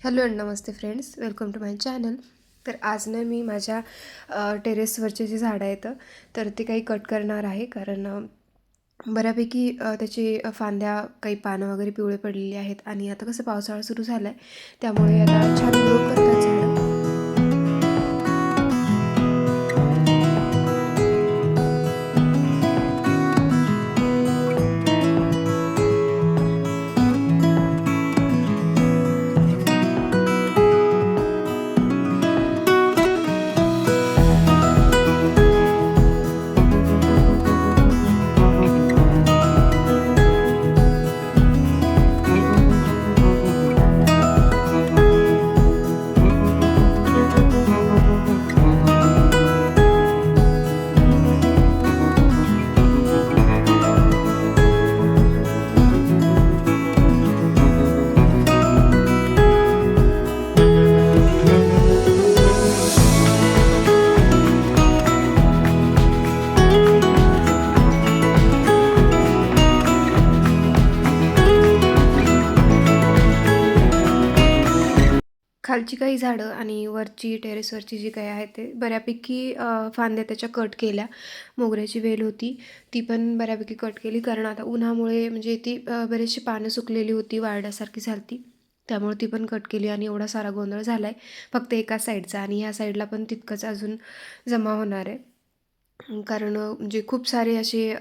Hello and नमस्ते friends, welcome to my channel. तर आज ना मी माझ्या टेरेसवरचे जे झाडं आहेत तर ते काही कट करणार आहे. कारण बऱ्यापैकी त्याचे फांद्या काही पानं वगैरे पिवळे पडलेली आहेत आणि आता कसं पावसाळा सुरू झाला आहे, त्यामुळे आता छान ग्रो करतात झाडं. खालची काही झाडं आणि वरची टेरेसवरची जी काही आहेत ते बऱ्यापैकी फांद्या त्याच्या कट केल्या. मोगऱ्याची वेल होती, ती पण बऱ्यापैकी कट केली. कारण आता उन्हामुळे म्हणजे ती बरीचशी पानं सुकलेली होती, वाळल्यासारखी झाली होती. त्यामुळे ती पण कट केली आणि एवढा सारा गोंधळ झाला आहे फक्त एका साईडचा. आणि ह्या साईडला पण तितकंच अजून जमा होणार आहे. कारण म्हणजे खूप सारे असे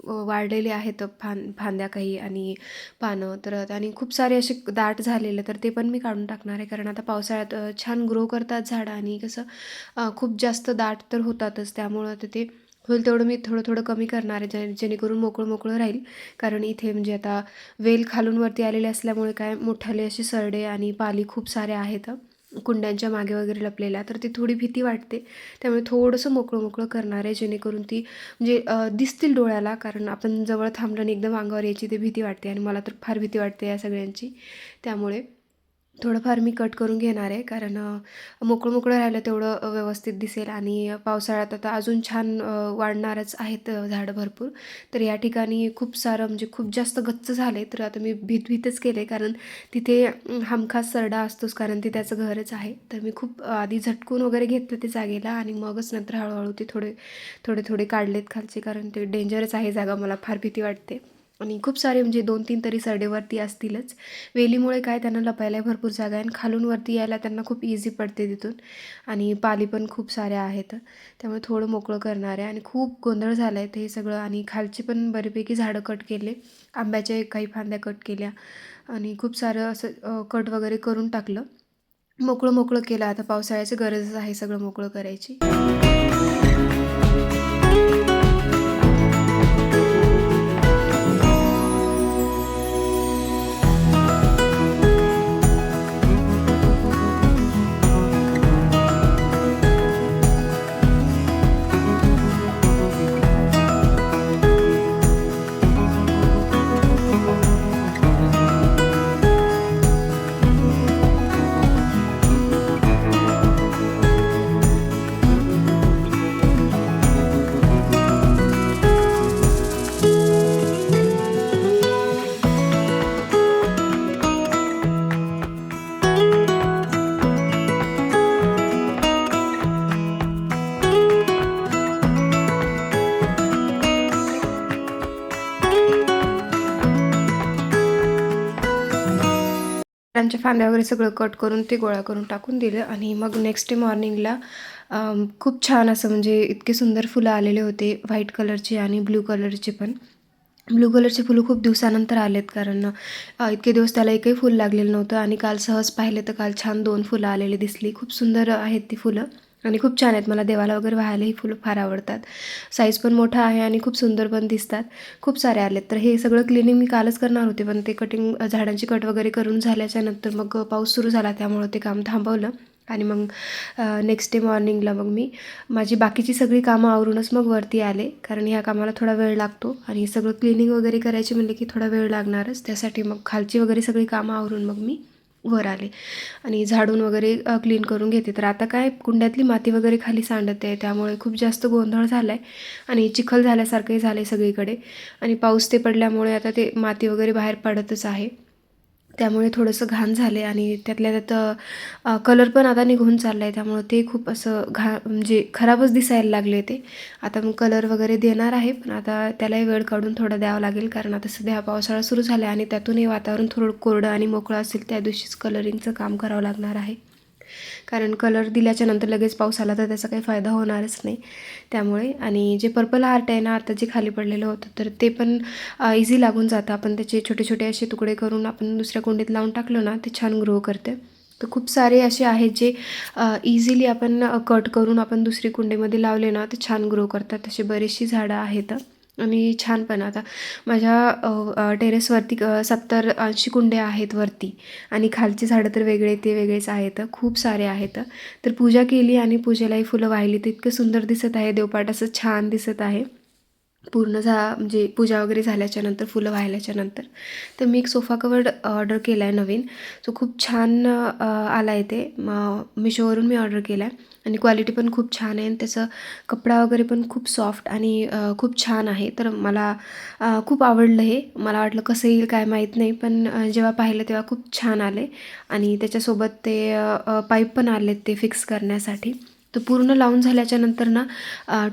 वाढलेले आहेत फांद्या काही आणि पानं तर आणि खूप सारे असे दाट झालेले, तर ते पण मी काढून टाकणार आहे. कारण आता पावसाळ्यात छान ग्रो करतात झाडं आणि कसं खूप जास्त दाट तर होतातच. त्यामुळं आता ते होईल तेवढं मी थोडं थोडं कमी करणार आहे, जेणेकरून मोकळं मोकळं राहील. कारण इथे म्हणजे आता वेल खालून वरती आलेले असल्यामुळे काय मोठाले असे सरडे आणि पाली खूप साऱ्या आहेत कुंड्यांच्या मागे वगैरे लपलेल्या, तर ती थोडी भीती वाटते. त्यामुळे थोडंसं मोकळं मोकळं करणार आहे, जेणेकरून ती म्हणजे दिसतील डोळ्याला. कारण आपण जवळ थांबलं आणि एकदम अंगावर यायची ते भीती वाटते आणि मला तर फार भीती वाटते या सगळ्यांची. त्यामुळे थोडंफार मी कट करून घेणार आहे. कारण मोकळं मोकळं राहिलं तेवढं व्यवस्थित दिसेल. आणि पावसाळ्यात आता अजून छान वाढणारच आहेत झाडं भरपूर. तर या ठिकाणी खूप सारं म्हणजे खूप जास्त गच्च झाले, तर आता मी भीतच केले. कारण तिथे हमखास सरडा असतोच, कारण ते त्याचं घरच आहे. तर मी खूप आधी झटकून वगैरे घेतलं ते जागेला आणि मगच नंतर हळूहळू ते थोडे थोडे थोडे काढलेत खालचे. कारण ते डेंजरच आहे जागा, मला फार भीती वाटते. आणि खूप सारे म्हणजे 2-3 तरी सरडेवरती असतीलच. वेलीमुळे काय त्यांना लपायला भरपूर जागा आहे आणि खालून वरती यायला त्यांना खूप इझी पडते तिथून. आणि पाली पण खूप साऱ्या आहेत, त्यामुळे थोडं मोकळं करणार आहे. आणि खूप गोंधळ झाला आहे ते हे सगळं. आणि खालची पण बऱ्यापैकी झाडं कट केले, आंब्याच्या काही फांद्या कट केल्या आणि खूप सारं असं कट वगैरे करून टाकलं. मोकळं मोकळं केलं. आता पावसाळ्याची गरजच आहे सगळं मोकळं करायची. त्यांच्या फांद्या वगैरे सगळं कट करून ते गोळा करून टाकून दिलं. आणि मग नेक्स्ट डे मॉर्निंगला खूप छान असं म्हणजे इतके सुंदर फुलं आलेले होते, व्हाईट कलरचे आणि ब्ल्यू कलरचे पण. ब्लू कलरचे फुलं खूप दिवसानंतर आलेत, कारण इतके दिवस त्याला एकही फूल लागलेलं नव्हतं. आणि काल सहज पाहिले तर काल छान 2 फुलं आलेली दिसली. खूप सुंदर आहेत ती फुलं आणि खूप छान आहेत. मला देवाला वगैरे वाहायला ही फुलं फार आवडतात. साईज पण मोठा आहे आणि खूप सुंदर पण दिसतात. खूप सारे आलेत. तर हे सगळं क्लिनिंग मी कालच करणार होते, पण ते कटिंग झाडांची कट वगैरे करून झाल्याच्या नंतर मग पाऊस सुरू झाला, त्यामुळं ते काम थांबवलं. आणि मग नेक्स्ट डे मॉर्निंगला मग मी माझी बाकीची सगळी कामं आवरूनच मग वरती आले. कारण ह्या कामाला थोडा वेळ लागतो आणि सगळं क्लिनिंग वगैरे करायची म्हणले की थोडा वेळ लागणारच. त्यासाठी मग खालची वगैरे सगळी कामं आवरून मग मी वर आले आणि झाडून वगैरे क्लीन करून घेते. तर आता काय कुंड्यातली माती वगैरे खाली सांडते, त्यामुळे खूप जास्त गोंधळ झाला आहे आणि चिखल झाल्यासारखंही झालं आहे सगळीकडे. आणि पाऊस ते पडल्यामुळे आता ते माती वगैरे बाहेर पडतच आहे. त्यामुळे थोडंसं घाण झाले आणि त्यातल्या त्यात कलर पण आता निघून चालला आहे. त्यामुळं ते खूप असं म्हणजे खराबच दिसायला लागले ते. आता मग कलर वगैरे देणार आहे, पण आता त्यालाही वेळ काढून थोडं द्यावं लागेल, कारण आता सध्या हा पावसाळा सुरू झाला आहे आणि त्यातूनही वातावरण थोडं कोरडं आणि मोकळं असेल त्या दिवशीच कलरिंगचं काम करावं लागणार आहे. कारण कलर दिल्याच्या नंतर लगेच पाऊस आला तर त्याचा काही फायदा होणारच नाही. त्यामुळे आणि जे पर्पल आर्ट आहे ना, आता जे खाली पडलेलं होतं तर ते पण इझी लागून जातं. आपण त्याचे छोटे छोटे असे तुकडे करून आपण दुसऱ्या कुंडीत लावून टाकलं ना, ते छान ग्रो करते. तर खूप सारे असे आहेत जे इझिली आपण कट करून आपण दुसरी कुंडीमध्ये लावले ना, ते छान ग्रो करतात. अशी बरीचशी झाडं आहेत आणि छान पण आता माझ्या टेरेसवरती 70-80 कुंड्या आहेत वरती आणि खालची झाडं तर वेगळे ते वेगळेच आहेत. खूप सारे आहेत. तर पूजा केली आणि पूजेलाही फुलं वाहिली तर इतकं सुंदर दिसत आहे. देवपाट असं छान दिसत आहे. पूर्ण म्हणजे पूजा वगैरे झाल्याच्यानंतर फुलं वाहिल्याच्या नंतर. तर मी एक सोफा कवर ऑर्डर केला आहे नवीन. तो खूप छान आला आहे ते. मिशोवरून मी ऑर्डर केला आहे आणि क्वालिटी पण खूप छान आहे आणि त्याचं कपडा वगैरे पण खूप सॉफ्ट आणि खूप छान आहे. तर मला खूप आवडलं हे. मला वाटलं कसं येईल काय माहीत नाही, पण जेव्हा पाहिलं तेव्हा खूप छान आले आणि त्याच्यासोबत ते पाईप पण आलेत ते फिक्स करण्यासाठी. तो पूर्ण लावून झाल्याच्या नंतर ना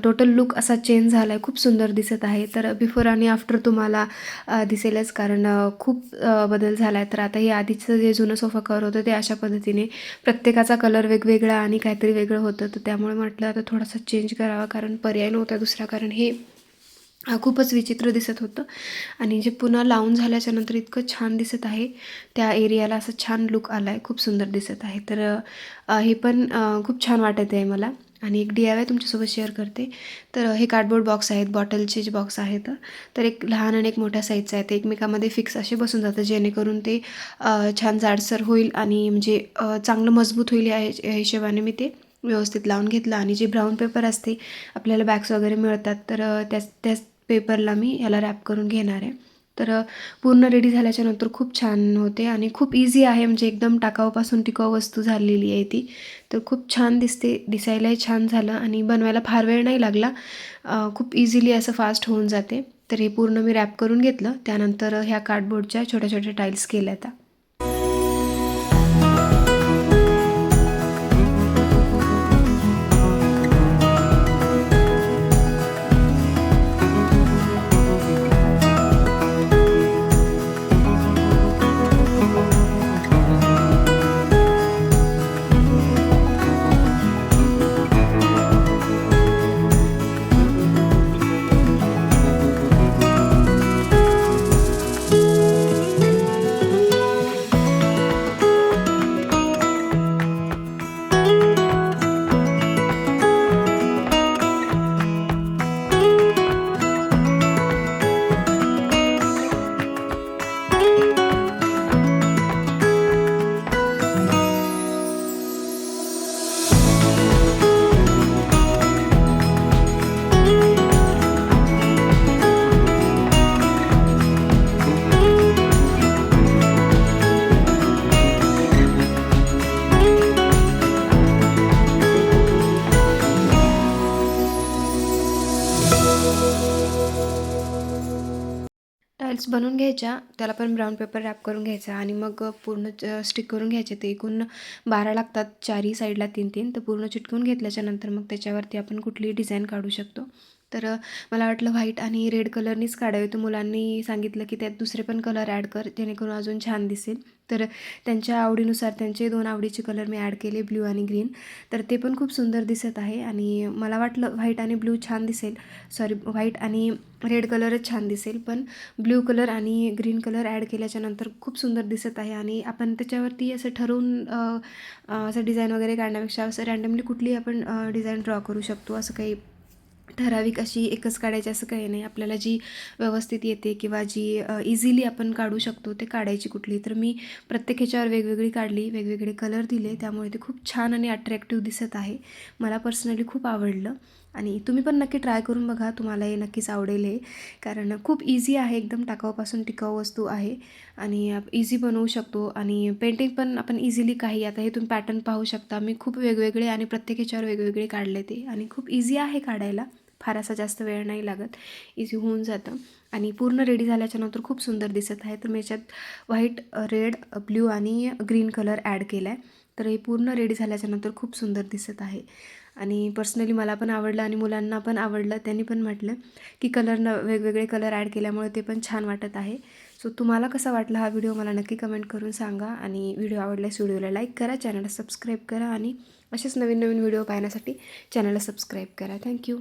टोटल लूक असा चेंज झाला आहे. खूप सुंदर दिसत आहे. तर बिफोर आणि आफ्टर तुम्हाला दिसेलच, कारण खूप बदल झाला आहे. तर आता हे आधीचं जे जुनं सोफा कव्हर होतं ते अशा पद्धतीने प्रत्येकाचा कलर वेगवेगळा आणि काहीतरी वेगळं होतं. तर त्यामुळे म्हटलं आता थोडासा चेंज करावा, कारण पर्याय नव्हता दुसरा, कारण हे खूपच विचित्र दिसत होतं आणि जे पुन्हा लावून झाल्याच्यानंतर इतकं छान दिसत आहे. त्या एरियाला असं छान लूक आला आहे. खूप सुंदर दिसत आहे. तर हे पण खूप छान वाटत आहे मला आणि एक DIY तुमच्यासोबत शेअर करते. तर हे कार्डबोर्ड बॉक्स आहेत, बॉटलचे जे बॉक्स आहेत. तर एक लहान आणि एक मोठ्या साईजचं आहे. ते एकमेकांमध्ये फिक्स असे बसून जातं, जेणेकरून ते छान जाडसर होईल आणि म्हणजे चांगलं मजबूत होईल या हिशोबाने मी ते व्यवस्थित लावून घेतलं. आणि जे ब्राऊन पेपर असते आपल्याला बॅग्स वगैरे मिळतात, तर त्याच पेपरला मी ह्याला रॅप करून घेणार आहे. तर पूर्ण रेडी झाल्याच्या नंतर खूप छान होते आणि खूप इझी आहे, म्हणजे एकदम टाकाऊपासून टिकाऊ वस्तू झालेली आहे ती. तर खूप छान दिसते, दिसायलाही छान झालं आणि बनवायला फार वेळ नाही लागला. खूप इझिली असं फास्ट होऊन जाते. तर हे पूर्ण मी रॅप करून घेतलं. त्यानंतर ह्या कार्डबोर्डच्या छोट्या छोट्या टाईल्स केल्या आता. टाईल्स बनवून घ्यायच्या, त्याला पण ब्राऊन पेपर रॅप करून घ्यायचा आणि मग पूर्ण स्टिक करून घ्यायचे. ते एकूण 12 लागतात, चारही साईडला 3-3. तर पूर्ण चिटकवून घेतल्याच्यानंतर मग त्याच्यावरती आपण कुठलीही डिझाईन काढू शकतो. तर मला वाटलं व्हाईट आणि रेड कलरनीच काढावे, तर मुलांनी सांगितलं की त्यात दुसरे पण कलर ॲड कर, जेणेकरून अजून छान दिसेल. तर त्यांच्या आवडीनुसार त्यांचे 2 आवडीचे कलर मी ॲड केले, ब्ल्यू आणि ग्रीन. तर ते पण खूप सुंदर दिसत आहे आणि मला वाटलं व्हाईट आणि ब्ल्यू छान दिसेल, सॉरी व्हाईट आणि रेड कलरच छान दिसेल, पण ब्ल्यू कलर आणि ग्रीन कलर ॲड केल्याच्यानंतर खूप सुंदर दिसत आहे. आणि आपण त्याच्यावरती असं ठरवून असं डिझाईन वगैरे काढण्यापेक्षा असं रँडमली कुठलीही आपण डिझाईन ड्रॉ करू शकतो. असं काही ठराविक अशी एकच काढायची असं काही नाही. आपल्याला जी व्यवस्थित येते किंवा जी इझिली आपण काढू शकतो ते काढायची कुठली. तर मी प्रत्येक ह्याच्यावर वेगवेगळी काढली, वेगवेगळे कलर दिले, त्यामुळे ते खूप छान आणि अट्रॅक्टिव्ह दिसत आहे. मला पर्सनली खूप आवडलं आणि तुम्ही पण नक्की ट्राय करून बघा, तुम्हाला हे नक्कीच आवडेल हे. कारण खूप इझी आहे, एकदम टाकाऊपासून टिकाऊ वस्तू आहे आणि इझी बनवू शकतो. आणि पेंटिंग पण आपण इझिली काही, आता हे तुम्ही पॅटर्न पाहू शकता, मी खूप वेगवेगळे आणि प्रत्येक ह्याच्यावर वेगवेगळे काढले ते आणि खूप इझी आहे काढायला. फार असा जास्त वेळ नाही लागत, इझी होऊन जातं. आणि पूर्ण रेडी झाल्याच्यानंतर खूप सुंदर दिसत आहे. तर मी याच्यात व्हाईट, रेड, ब्ल्यू आणि ग्रीन कलर ॲड केला आहे. तर हे पूर्ण रेडी झाल्याच्यानंतर खूप सुंदर दिसत आहे आणि पर्सनली मला पण आवडलं आणि मुलांना पण आवडलं. त्यांनी पण म्हटलं की वेगवेगळे कलर ॲड केल्यामुळे ते पण छान वाटत आहे. सो तुम्हाला कसा वाटला हा व्हिडिओ मला नक्की कमेंट करून सांगा आणि व्हिडिओ आवडल्यास व्हिडिओला लाईक करा, चॅनलला सबस्क्राईब करा आणि असेच नवीन नवीन व्हिडिओ पाहण्यासाठी चॅनलला सबस्क्राईब करा. थँक्यू.